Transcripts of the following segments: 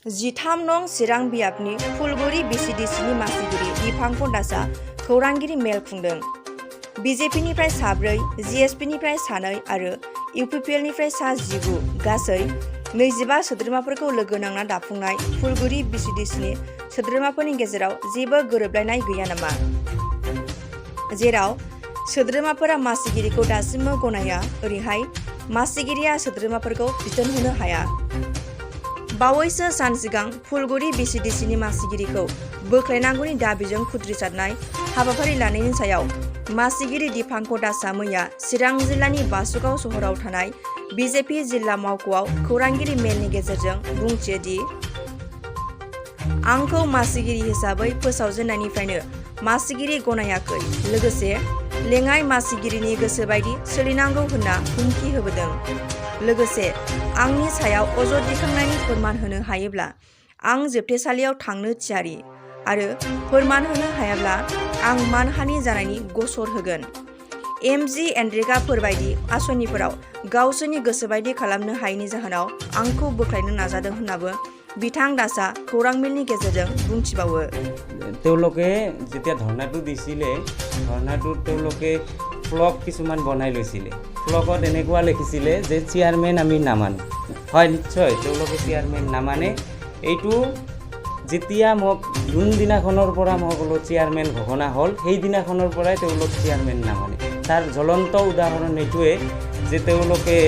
13 नं चिरां बियाबनि फुलगुरि Vcdcनि मासिगिरि दिफां खन्दासा खौरांगिरि मेल खुंदों। बिजेपिनिफ्राय 4, जिएसपिनिफ्राय 2 आरो इउपिपिएलनिफ्राय 19 गासै 25 सोद्रोमाफोरखौ लोगो नांना दाफुंनाय फुलगुरि Vcdcनि सोद्रोमाफोरनि गेजेराव जेबो गोरोबलायनाय गैया नामा? जेराव सोद्रोमाफोरा मासिगिरिखौ दासिमबो गनाया, ओरैहाय मासिगिरिया सोद्रोमाफोरखौ बिथोन होनो हाया। बावैसो सान सिगां फुलगुरि Vcdcनि मासिगिरिखौ बोख्लायनांगौनि दाबिजों खुद्रिसारनाय हाबाफारि लानायनि सायाव मासिगिरि दिफां खन्दासा मैया चिरां जिल्लानि बासुगाव सहराव थानाय बिजेपि जिल्ला मावख'आव खौरांगिरि मेलनि गेजेरजों बुंथियो दि आंखौ मासिगिरि हिसाबै फोसावजेननायनिफ्रायनो मासिगिरि गनायाखै, लोगोसे लेङाइ मासिगिरिनि गोसो बायदि सोलिनांगौ होनना हुमखि होबोदों। लोगोसे आंनि सायाव अजद दिखांनायनि फोरमान होनो हायोब्ला आं जोबथेसालियाव थांनो थियारि आरो फोरमान होनो हायाब्ला आं मानहानि जानायनि गसर होगोन। एमजि एनरेगाफोर बायदि आसनिफोराव गावसोरनि गोसोबायदि खालामनो हायैनि जाहोनाव आंखौ बोख्लायनो नाजादों होननाबो बिथां दासआ खौरां मेलनि गेजेरजों बुंथिबावो। তেওঁলোকে যেতিয়া ধৰ্ণাটো দিছিলে, ধৰ্ণাটোত তেওঁলোকে ফ্লগ কিছুমান বনাই লৈছিলে। ফ্লগত এনেকুৱা লিখিছিলে যে চেয়াৰমেন আমি নামানো। হয়, নিশ্চয় তেওঁলোকে চেয়াৰমেন নামানে। এইটো যেতিয়া মোক যোনদিনাখনৰ পৰা মই ক'লো চেয়াৰমেন ঘোষণা হ'ল, সেইদিনাখনৰ পৰাই তেওঁলোক চেয়াৰমেন নামানে। তাৰ জ্বলন্ত উদাহৰণ এইটোৱে যে তেওঁলোকে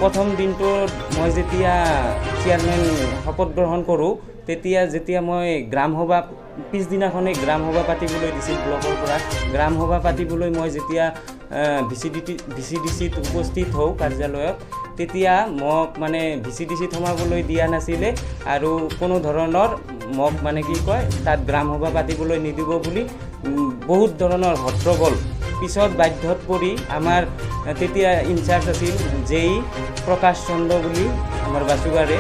প্ৰথম দিনটোত মই যেতিয়া চেয়াৰমেন শপত গ্ৰহণ কৰোঁ, তেতিয়া যেতিয়া মই গ্ৰামসভা পিছদিনাখনেই গ্ৰামসভা পাতিবলৈ দিছিল ব্লকৰ পৰা, গ্ৰামসভা পাতিবলৈ মই যেতিয়া Vcdcত উপস্থিত হওঁ কাৰ্যালয়ত, তেতিয়া মোক মানে Vcdcত সোমাবলৈ দিয়া নাছিলে আৰু কোনো ধৰণৰ মোক মানে কি কয় তাত গ্ৰামসভা পাতিবলৈ নিদিব বুলি বহুত ধৰণৰ হট্টগোল। পিছত বাধ্যত পৰি আমাৰ তেতিয়া ইনচাৰ্জ আছিল জেই প্ৰকাশ চন্দ্ৰ বুলি আমাৰ বাসুগাৰে,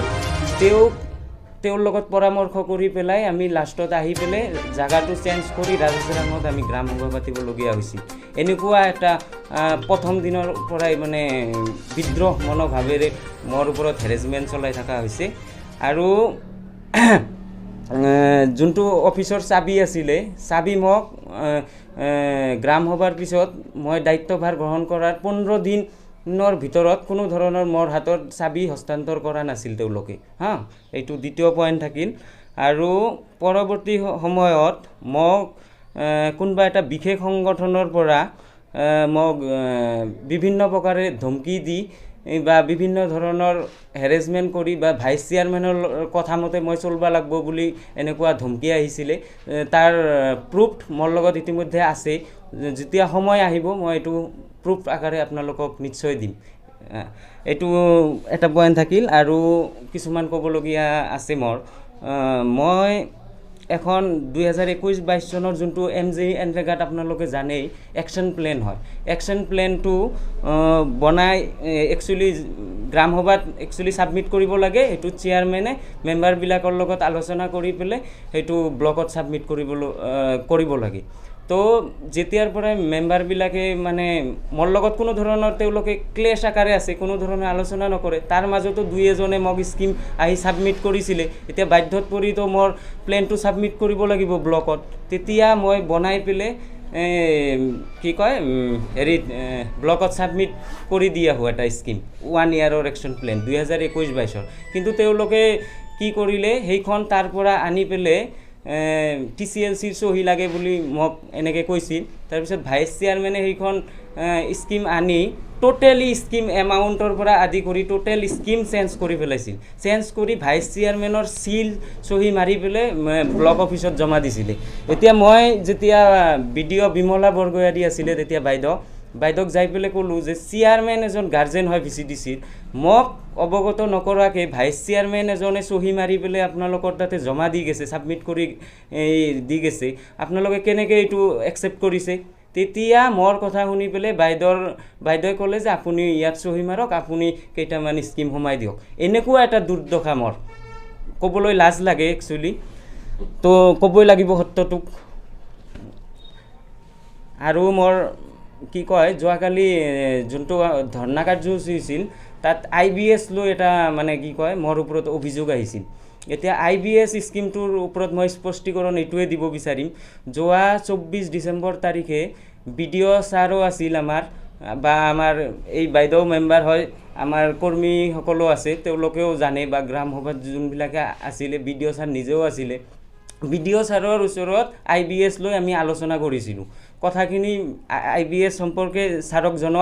তেওঁৰ লগত পৰামৰ্শ কৰি পেলাই আমি লাষ্টত আহি পেলাই জাগাটো চেঞ্জ কৰি ৰাজচৰাঙত আমি গ্ৰামসভা পাতিবলগীয়া হৈছিল। এনেকুৱা এটা প্ৰথম দিনৰ পৰাই মানে বিদ্ৰোহ মনোভাৱেৰে মোৰ ওপৰত হেৰেছমেণ্ট চলাই থকা হৈছে। আৰু যোনটো অফিচৰ চাবি আছিলে, চাবি মোক গ্ৰামসভাৰ পিছত মই দায়িত্বভাৰ গ্ৰহণ কৰাৰ 15 দিনৰ ভিতৰত কোনো ধৰণৰ মোৰ হাতত চাবি হস্তান্তৰ কৰা নাছিল তেওঁলোকে। এইটো দ্বিতীয় পইণ্ট থাকিল। আৰু পৰৱৰ্তী সময়ত মোক কোনোবা এটা বিশেষ সংগঠনৰ পৰা মোক বিভিন্ন প্ৰকাৰে ধমকি দি বা বিভিন্ন ধৰণৰ হেৰেছমেণ্ট কৰি বা ভাইচ চেয়াৰমেনৰ কথা মতে মই চলিব লাগিব বুলি এনেকুৱা ধমকি আহিছিলে। তাৰ প্ৰুফ মোৰ লগত ইতিমধ্যে আছে। যেতিয়া সময় আহিব মই এইটো প্ৰুফ আকাৰে আপোনালোকক নিশ্চয় দিম। এইটো এটা পইণ্ট থাকিল। আৰু কিছুমান ক'বলগীয়া আছে মোৰ। মই এখন 2021-22 চনৰ যোনটো এমজি এনৰেগাত আপোনালোকে জানেই একশ্যন প্লেন হয়, একশ্যন প্লেনটো বনাই একচুৱেলি গ্ৰামসভাত ছাবমিট কৰিব লাগে। সেইটো চেয়াৰমেনে মেম্বাৰবিলাকৰ লগত আলোচনা কৰি পেলাই সেইটো ব্লকত ছাবমিট কৰিব লাগে। তো যেতিয়াৰ পৰাই মেম্বাৰবিলাকে মানে মোৰ লগত কোনো ধৰণৰ তেওঁলোকে ক্লেশ আকাৰে আছে, কোনো ধৰণৰ আলোচনা নকৰে, তাৰ মাজতো দুই এজনে মোক স্কিম আহি ছাবমিট কৰিছিলে। এতিয়া বাধ্যত পৰিতো মোৰ প্লেনটো ছাবমিট কৰিব লাগিব ব্লকত। তেতিয়া মই বনাই পেলাই কি কয় হেৰিত ব্লকত ছাবমিট কৰি দি আহোঁ এটা স্কিম 1 ইয়াৰৰ একশ্যন প্লেন 2021-22। কিন্তু তেওঁলোকে কি কৰিলে, সেইখন তাৰ পৰা আনি পেলাই TCLCৰ চহী লাগে বুলি মোক এনেকৈ কৈছিল। তাৰপিছত ভাইচ চেয়াৰমেনে সেইখন স্কিম আনি টোটেলি স্কিম এমাউণ্টৰ পৰা আদি কৰি টোটেল স্কিম চেঞ্জ কৰি পেলাইছিল। চেঞ্জ কৰি ভাইচ চেয়াৰমেনৰ চিল চহী মাৰি পেলাই ব্লক অফিচত জমা দিছিলে। এতিয়া মই যেতিয়া BDO বিমলা বৰগয়াৰী আছিলে তেতিয়া বাইদেউক যাই পেলাই ক'লোঁ যে চেয়াৰমেন এজন গাৰ্জেন হয় Vcdcৰ, মোক অৱগত নকৰাকৈ ভাইচ চেয়াৰমেন এজনে চহী মাৰি পেলাই আপোনালোকৰ তাতে জমা দি গৈছে, ছাবমিট কৰি দি গৈছে, আপোনালোকে কেনেকৈ এইটো একচেপ্ট কৰিছে? তেতিয়া মোৰ কথা শুনি পেলাই বাইদেৱে ক'লে যে আপুনি ইয়াত চহী মাৰক, আপুনি কেইটামান স্কিম সোমাই দিয়ক। এনেকুৱা এটা দুৰ্দশা মোৰ, ক'বলৈ লাজ লাগে একচুৱেলি। তো ক'বই লাগিব সত্যটোক। আৰু মোৰ কি কয়, যোৱাকালি যোনটো ধৰ্ণা কাৰ্যসূচী হৈছিল তাত IBS লৈ এটা মানে কি কয় মোৰ ওপৰত অভিযোগ আহিছিল। এতিয়া IBS স্কিমটোৰ ওপৰত মই স্পষ্টীকৰণ এইটোৱে দিব বিচাৰিম যোৱা 24 ডিচেম্বৰ তাৰিখে BDO ছাৰো আছিল আমাৰ বা আমাৰ এই বাইদেউ মেম্বাৰ হয় আমাৰ কৰ্মীসকলো আছে তেওঁলোকেও জানে বা গ্ৰাম সভাত যোনবিলাকে আছিলে BDO ছাৰ নিজেও আছিলে BDO ছাৰৰ ওচৰত IBS লৈ আমি আলোচনা কৰিছিলোঁ কথাখিনি IBS সম্পৰ্কে ছাৰক জনোৱা